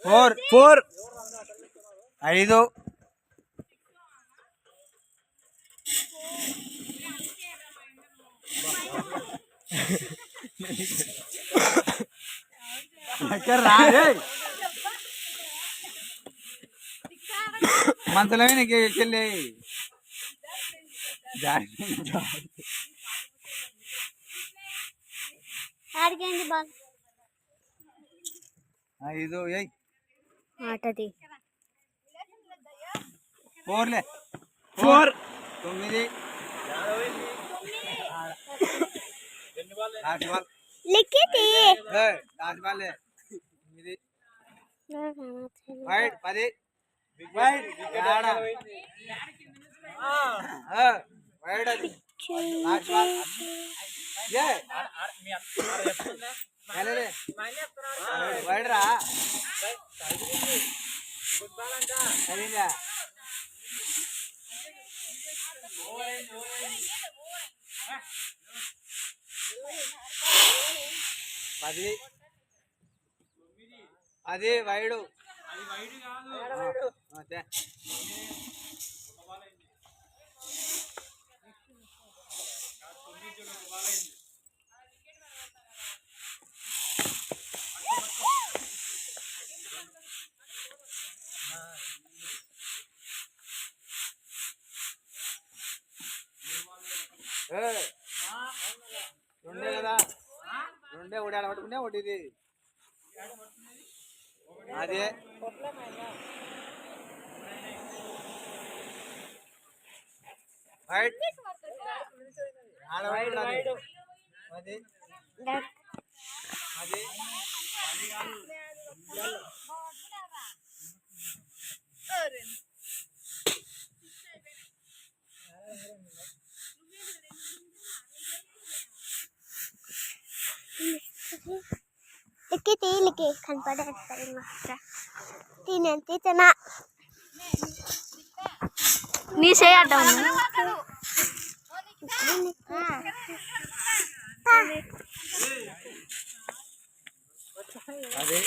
4 5 మంచలమే నీకు చెల్లి ఐదు ఆటది 4 9 लिखिती వైట్ 10 వైట్ వైట్ అది వైట్ రా సరేనా 10 అది వైడు అదే రెండే కదా రెండే ఒకటి ఆడ పట్టుకునే ఒకటి ఇది అదే వైట్ అది అది लिखी खान पड़े तीन तना नी से అదే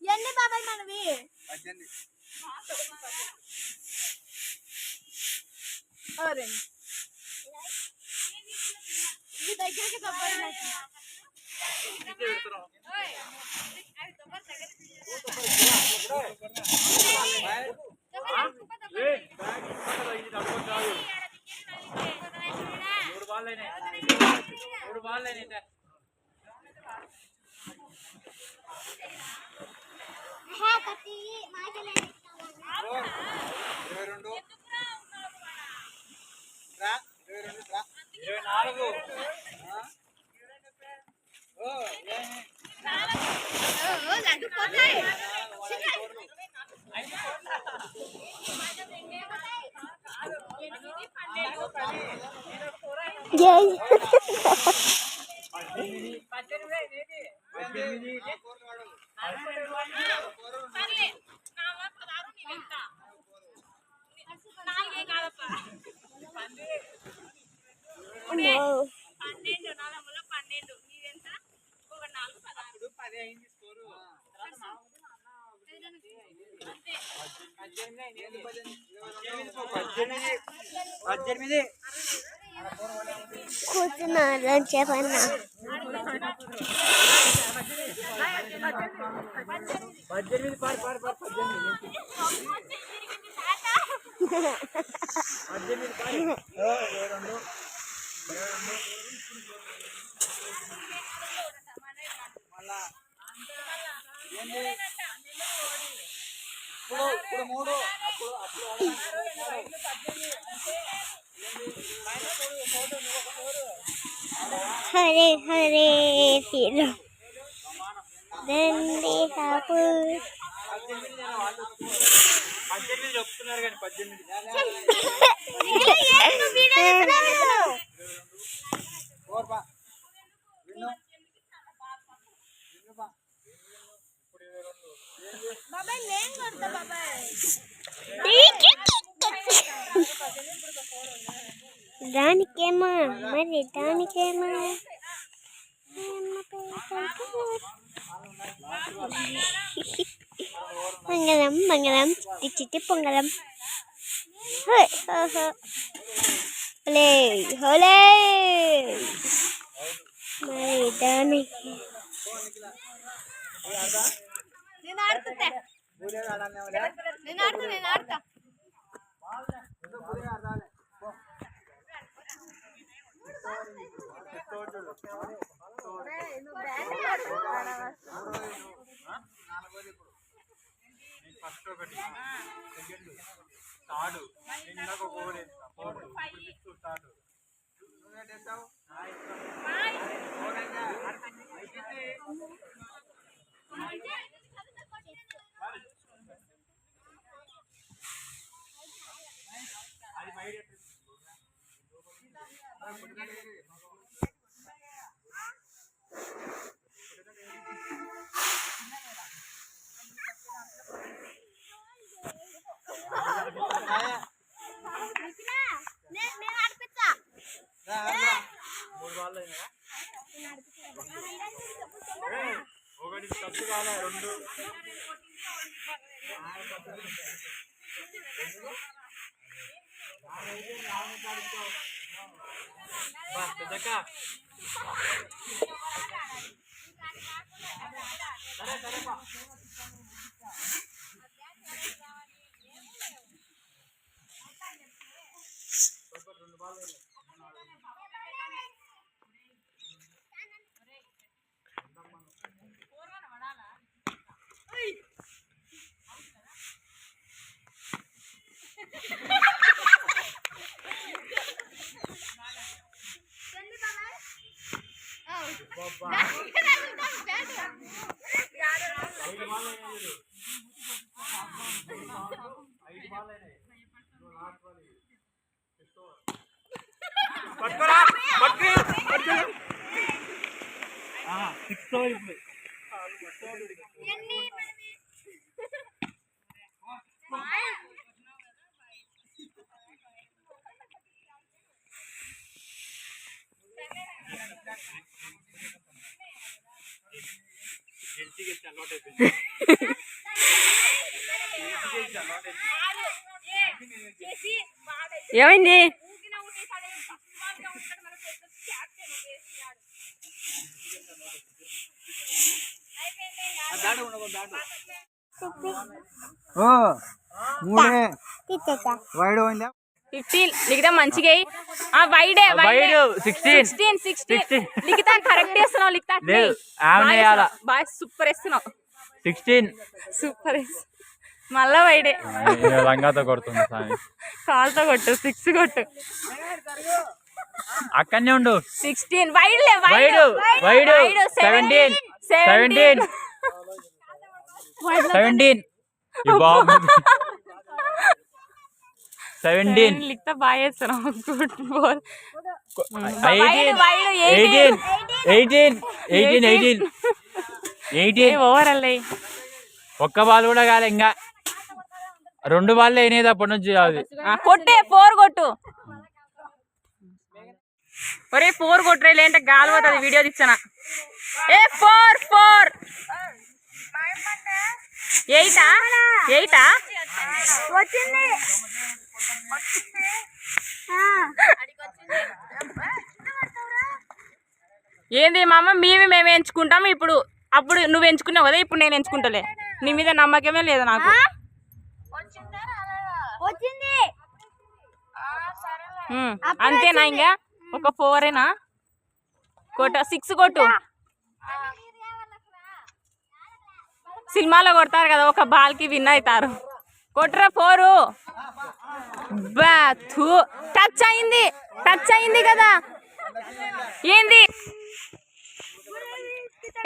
ఎన్ని బాబాయ్ మనవి ఇది దగ్గరికి తప్పని ఫోర్ 22 రా 22 రా 24 ఓ పద్దెనిమిది కూర్చున్నారు చెప్పన్నా పద్దెనిమిది పారు 3 హరే హరే ఫిర్ దండి హాపు 18 చెప్తున్నారు కానీ 18 దానికేమా మరి దానికేమా మంగళం మంగళం చిట్టి చిట్టి పొంగళం హోలే హోలే మరి దానికి ఏమైంది? మూడే వైడ్ పోయిందా? మిగతా మంచిగా వైడే వైడ్ 16 16 లిఖితా కరెక్ట్ వేస్తున్నావు లిఖితా లేదు ఆమె వేయాల బాయ్ సూపర్ వేస్తున్నావు 16 సూపర్ మళ్ళా వైడే రంగాతో కొడుతుంది స్వామి కాల్తో కొట్టు 6 కొట్టు అక్కడనే ఉండు 16 వైడ్ వైడ్ 17 లిఖితా బాగా వేస్తున్నావు గుడ్ బాల్ 18 ఓవర్ అల్లే ఒక్క బాల్ కూడా కాలే ఇంకా 2 బాల్ అయినాయి అప్పటి నుంచి అది కొట్టే 4 కొట్టు ఒరే 4 కొట్టరే లేంటే గాలి పోతుంది వీడియో తీసానా ఏ 4 8 వచ్చింది ఏంది మామ మేము ఎంచుకుంటాం ఇప్పుడు అప్పుడు నువ్వు ఎంచుకున్నావు కదా ఇప్పుడు నేను ఎంచుకుంటలే నీ మీద నమ్మకమే లేదు నాకు అంతేనా ఇంకా ఒక 4 కొట్ట 6 కొట్టు సినిమాలో కొడతారు కదా ఒక బాల్ కి విన్ అవుతారు కొట్టరా 4 టచ్ అయింది కదా ఏంది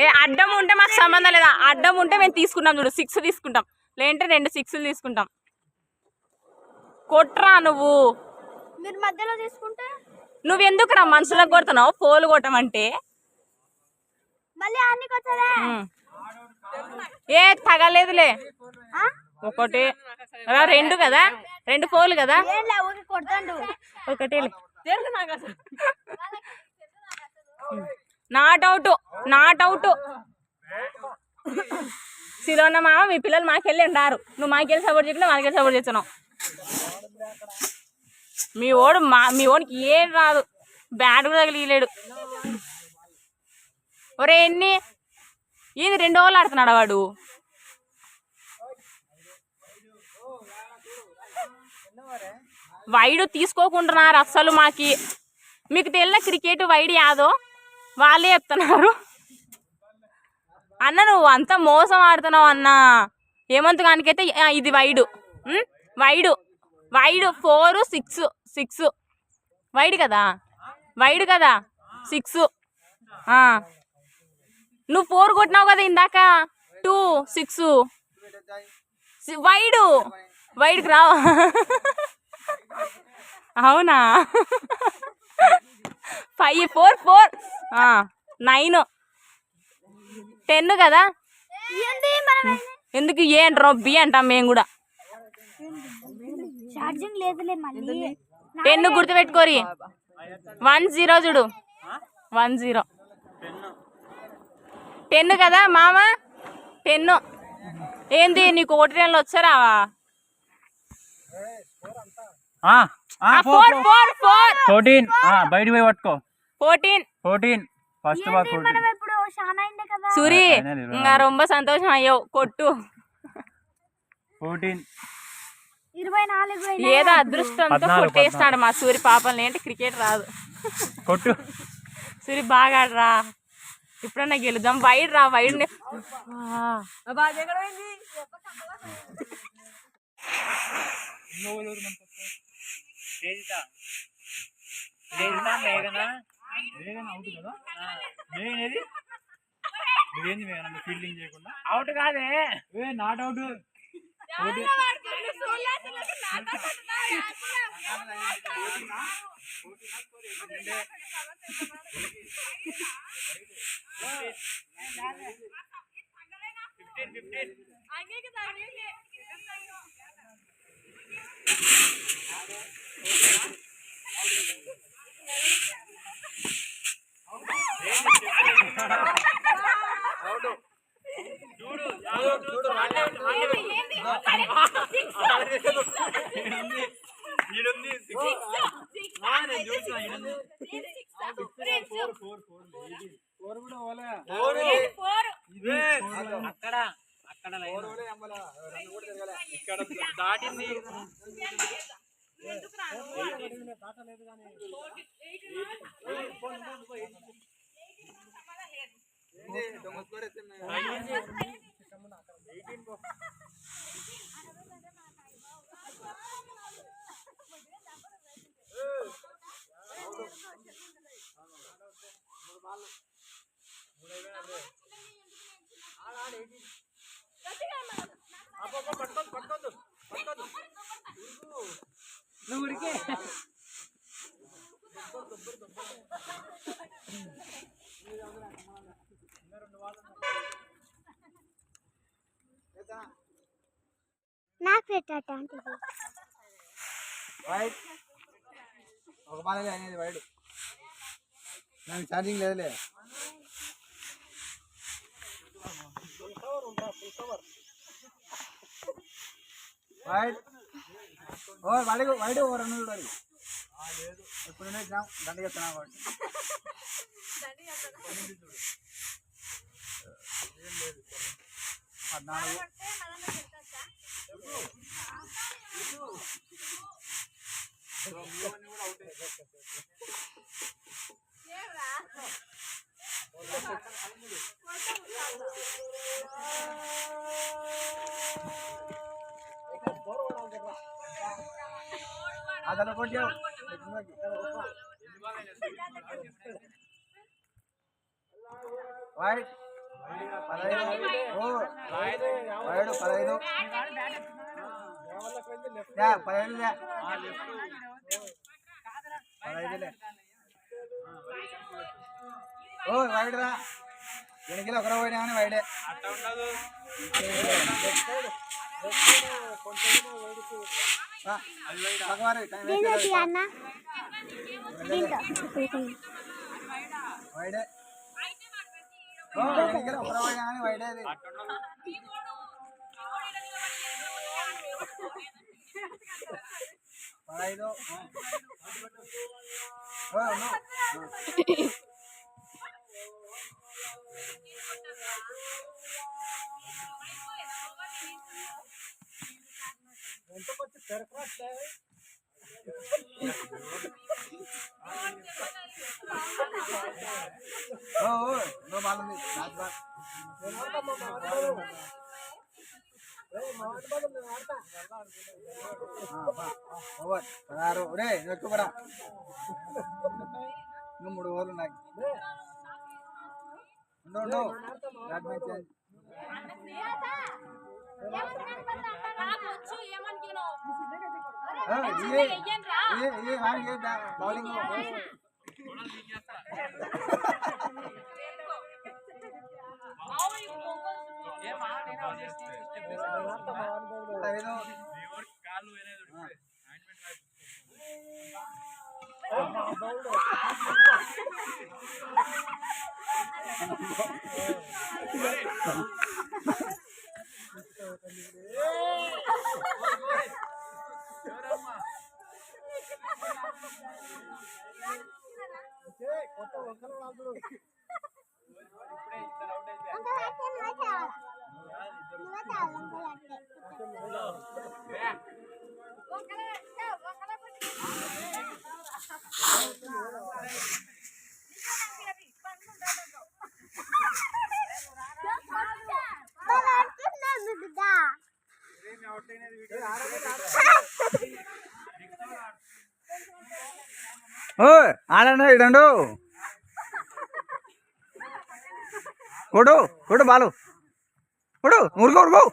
ఏ అడ్డం ఉంటే మాకు సంబంధం లేదా అడ్డం ఉంటే మేము తీసుకుంటాం చూడు 6 తీసుకుంటాం లేదంటే 2 6 తీసుకుంటాం కొట్రా నువ్వు మీరు మధ్యలో తీసుకుంటే నువ్వెందుకు రా మనుషులకు కొడుతున్నావు 4 కొట్టమంటే మళ్ళీ ఆనికి వచ్చారా ఏ తగలేదులే ఒకటి 2 కదా 2 4 కదా కొడతాడు ఒకటే నాట్ అవుట్ సిలోన్న మామ మీ పిల్లలు మాకెళ్ళి ఉండారు నువ్వు మాకెళ్ళి సపోర్ట్ చేసినా మాకెళ్ళి సపోర్ట్ చేస్తున్నావు మీ ఓడికి ఏం రాదు బ్యాట్ కూడా తగిలిలేడు ఒరే ఏంది 2 ఓవర్లు ఆడుతున్నాడు వాడు వైడ్ తీసుకోకుంటున్నారు అస్సలు మీకు తెలియని క్రికెట్ వైడ్ యాదో వాళ్ళే చెప్తున్నారు అన్న నువ్వు అంతా మోసం ఆడుతున్నావు అన్న హేమంత్ గానికైతే ఇది వైడ్ 4 6 వైడ్ కదా 6 నువ్వు 4 కొట్టినావు కదా ఇందాక 2 6 వైడ్కి రావా అవునా 5 4 9 10 కదా ఎందుకు ఏంట్రో బి అంటాం మేము కూడా ఛార్జింగ్ లేదులే మళ్ళీ 10 గుర్తుపెట్టుకోరి 10 చూడు 10 10 కదా మామ 10 ఏంది నీకు 1 వచ్చారావా 14 బయట పోయి పట్టుకో 14 ఫస్ట్ బాల్ 14 ఇప్పుడు షాన్ అయిందే కదా సూరి ఇంకా రొంబ సంతోషం అయ్యో కొట్టు 14 24 ఏదో అదృష్టంతో కొట్టేస్తాడు మా సూరి పాపల్ని అంటే క్రికెట్ రాదు కొట్టు సూరి బాగా ఆడరా ఇప్పుడన్నా గెలుద్దాం వైడ్ రా వైడ్ ఫీల్డింగ్ చేయకుండా అవుట్ కాదే నాట్ అవుట్ అక్కడ అక్కడ ఇక్కడ దాటింది నువ్వు ఉడికే నాకు పెట్టాడు వైట్ ఒక బాలే అనేది వైడ్ నాకు ఛార్జింగ్ లేదులే వైట్ ఓ వైడ్ వైడ్ ఓ రెండు చూడాలి ఇప్పుడు దండ చెప్తున్నా వాడు పద్నాలుగు అదన కొట్టావు వైట్ 15 ఓ వైడ్ 15 15 ఓ వైడ్ రా వెనకలు ఒకరో పోయినా కానీ వైడే వైడే ఓ వెనకలు ఒకరో పోయినా కానీ వైడే అది 15 ఓ నో ఓ నో బాగుంది రాజ్బాగ్ ఓవర్ 16 ఒరే నెక్కు కూడా ఇంకా 3 ఓవర్లు నాకు ఉండు బ్యాట్ మ్యాచ్ బౌలింగ్ ఓ ఆడండి ఇడండు కొడు కొడు బాలు కొడు ఉరుకో ఉరుకో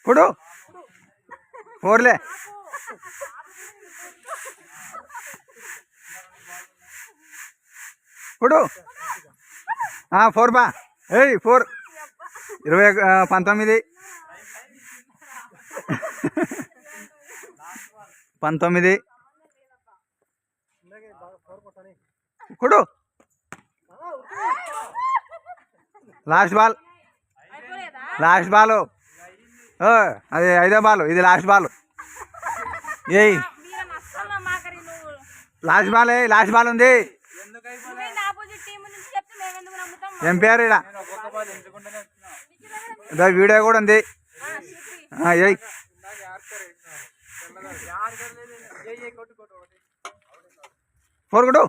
కొడు ఫోర్లే కొడు 4 బా 4 19 19 కొడు లాస్ట్ బాల్ అది 5వ బాల్ ఇది లాస్ట్ బాల్ ఏయ్ లాస్ట్ బాల్ ఉంది ఎంపీఆర్ ఇడా ఇదో వీడియో కూడా ఉంది. ఏయ్ ఫోర్ కొట్టు.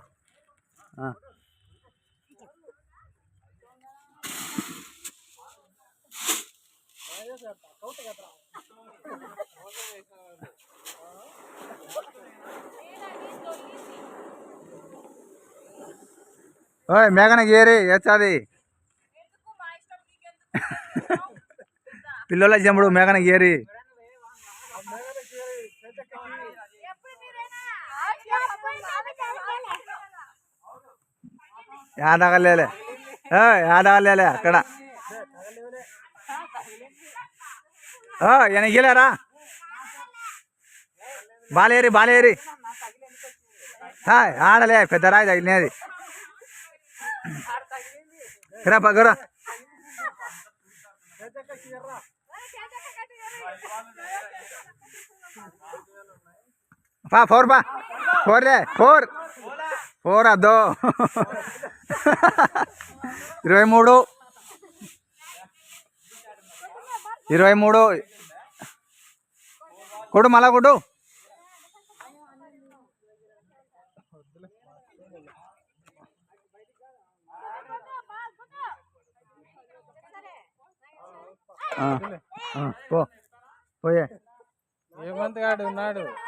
ఓయ్ మేఘనకి ఏరి ఏచాది పిల్లల చెంబుడు మేఘనకి ఏరి. యాదగలేలే యాదగలేలే అక్కడ ఎనగలేరా బాలేరి బాలేరి ఆడలే పెద్ద రాయి తగిలినది రా పగరా పా ఫోర్ పా ఫోర్ రే ఫోర్ ఫోర్ అద్దో 23 కొడు మళ్ళా కొడు. పోయే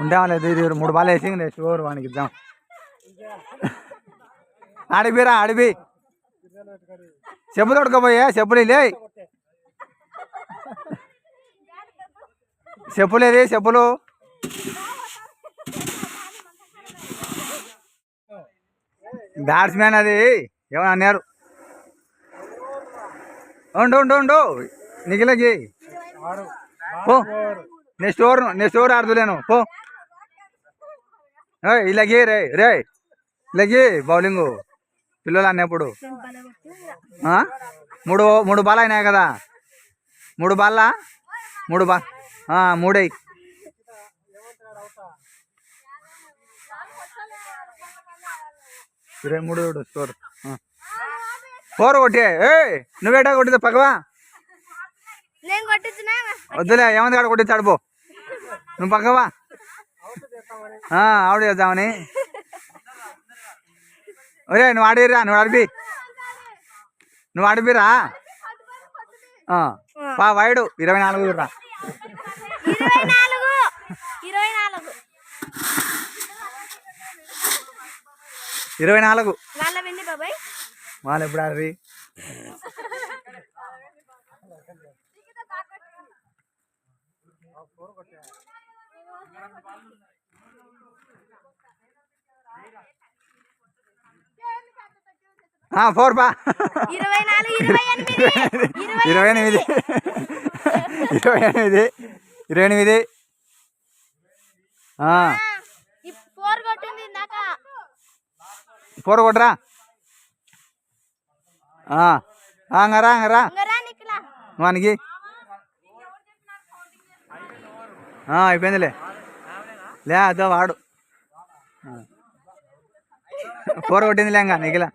ఉండేవాలేదు. 3 బాల్ వేసి నెక్స్ట్ ఓవర్ వానికి ఇద్దాం. ఆడిపిరా ఆడిపి చెప్పులు తొడుకోపోయా చెప్పులు లే చెప్పులేది చెప్పులు బ్యాట్స్మెన్ అది ఏమన్నా అన్నారు. ఉండు ఉండు ఉండు నిఖిలకి పో నెక్స్ట్ ఓవర్ ఆడుతులేను పో. ఇలాగే రే రే ఇలాగే బౌలింగ్ పిల్లలు అన్నప్పుడు 3 బాల్ అయినాయి కదా. 3 బాల్ 3 బాల్ 3 23 స్కోర్ 4 కొట్టే. నువ్వేటా కొట్టింది పక్కవా వద్దులే ఏమంది కాడ కొట్టించాడు పో. నువ్వు పక్కవా ఆవిడ చేద్దామని. ఒరే నువ్వు ఆడిరా నువ్వు ఆడిపిరా పా వైడు 24 రా 24 వాళ్ళు ఎప్పుడు ఆడరి. ఫోర్ పా 28 4 కొట్టరా. అంగరా వానికి అయిపోయిందిలే లే అదో వాడు 4 కొట్టిందిలే ఇంకా నిఖిల.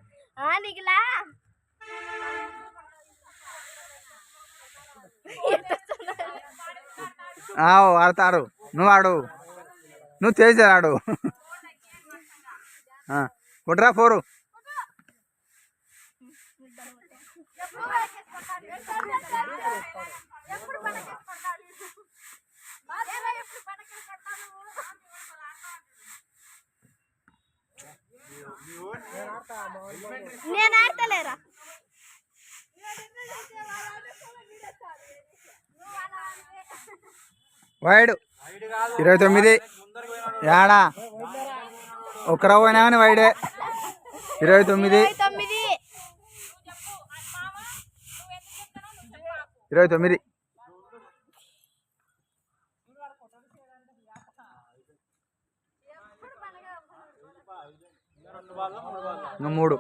ఆడతారు నువ్వు ఆడు నువ్వు చేసాడు కొట్రా 4. నేను ఆడతలేరా వైడ్ 29 ఏడా ఒక్కరా పోయినా కానీ వైడే 29 3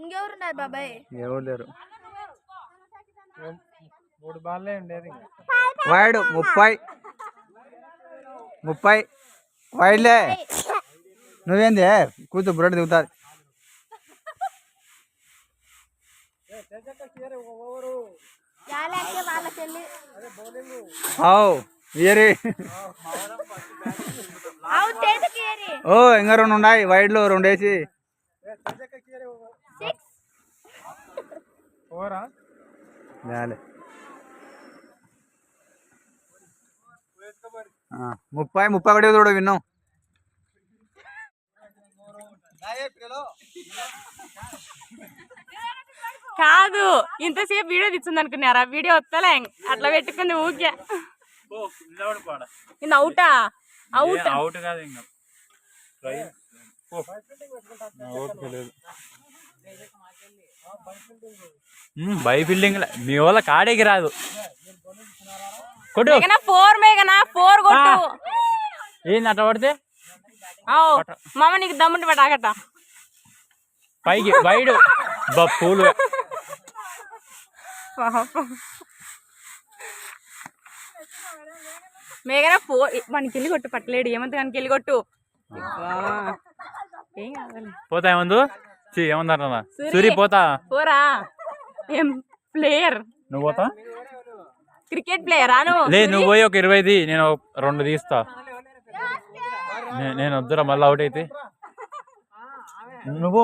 ఇంకెవరున్నారు బాబాయ్ ఎవరు లేరు. 3 బాల్లే ఉండేది. వైడ్ 30 వైడ్లే. నువ్వేంది కూతురు బుర్ర దిగుతుంది. గాలి వాళ్ళకి వెళ్ళి ఇయరి అవు తేజకి ఏరి ఓ ఇంకా 2 ఉన్నాయి వైడ్లో 2 వేసి 30 చూడ విన్నాం కాదు ఇంతసేపు వీడియో తెచ్చింది అనుకున్నారా వీడియో వస్తలే అట్లా పెట్టుకుంది ఊకే ఇది అవుటా అవుట్ అవుట్ కాదు ఇంకా బై ఫీల్డింగ్ మీ వాళ్ళ కాడేకి రాదు కొట్టు 4 కొట్టు ఏంది అట్లా పడితే మామ నీకు దమ్ముంటి పటాకట పైకి వైడ్ పూలు మేఘన 4 మనకి వెళ్ళి కొట్టు పట్టలేడు ఏమంత కనుక వెళ్ళి కొట్టు ఏం కావాలి పోతా ఏమందు ఏమందా సూరి పోతా పోరా ఏం ప్లేయర్ నువ్వు పోతా క్రికెట్ ప్లేయర్ అను లేదు నువ్వు పోయి ఒక 20 నేను 2 తీస్తా నేను వద్దురా మళ్ళీ అవుట్ అయితే నువ్వు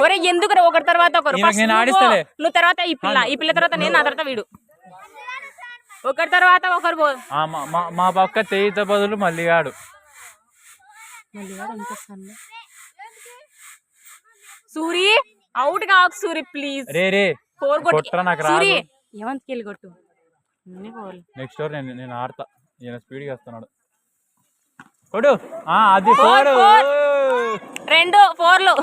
ఒరే ఎందుకు ఒకరి తర్వాత ఒకరు నేను ఆడిస్తాలే నువ్వు తర్వాత ఈ పిల్ల తర్వాత నేను నా తర్వాత వీడు ఒకరి తర్వాత ఒకరు పో మా పక్క తెయ్యిత బదులు మళ్ళీ ఆడు సూరి అవుట్ కావకు సూరి ప్లీజ్ రే 4 కొట్టు నాకు సూరి ఏమంతకి వెళ్ళి కొట్టు నెక్స్ట్ ఓవర్ నేను ఆడతా ఈయన స్పీడ్గా వస్తున్నాడు కొడు అది 4 2 4లు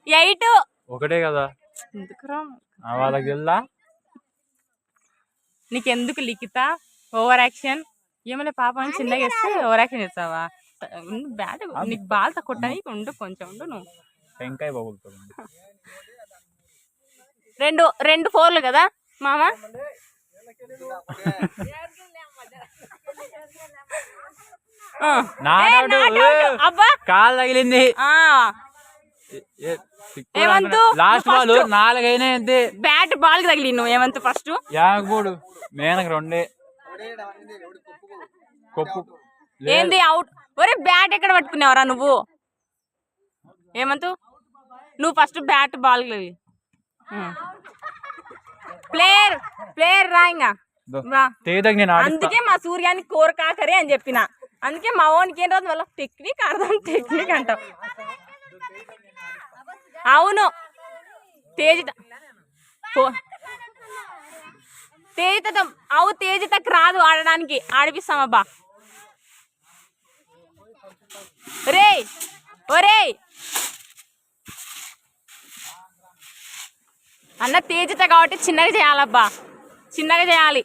8 ఒకటే కదా ఎందుకురా వాళ్ళకి తెలుదా నీకెందుకు లిఖిత ఓవర్ యాక్షన్ ఏమలే పాపం చిన్నగా వేస్తే ఓవర్ యాక్షన్ చేస్తావా బ్యాట్ నీకు బాల్ తక్కువ ఉండు కొంచెం ఉండు నువ్వు టెంకాయ బాగుతుంది 2 4లు కదా మామ కాలు తగిలింది లాస్ట్ బాల్ 4 అయినా అంతే బ్యాట్ బాల్ కి తగిలి నువ్వు ఏమంత ఫస్ట్ యాగబోడు మేనకు 2 కొప్పు ఏంది అవుట్ ఒరే బ్యాట్ ఎక్కడ పట్టుకున్నావరా నువ్వు ఏమంతు నువ్వు ఫస్ట్ బ్యాట్ బాల్ ప్లేయర్ రా ఇంకా అందుకే మా సూర్యానికి కోర కాకరే అని చెప్పిన అందుకే మా ఓనికి ఏం రాదు వాళ్ళ టెక్నిక్ అర్థం టెక్నిక్ అంటావు అవును తేజిత తేజితకు రాదు ఆడడానికి ఆడిపిస్తామబ్బా ఒరే అన్న తేజిత కాబట్టి చిన్నగా చేయాలబ్బా చిన్నగా చేయాలి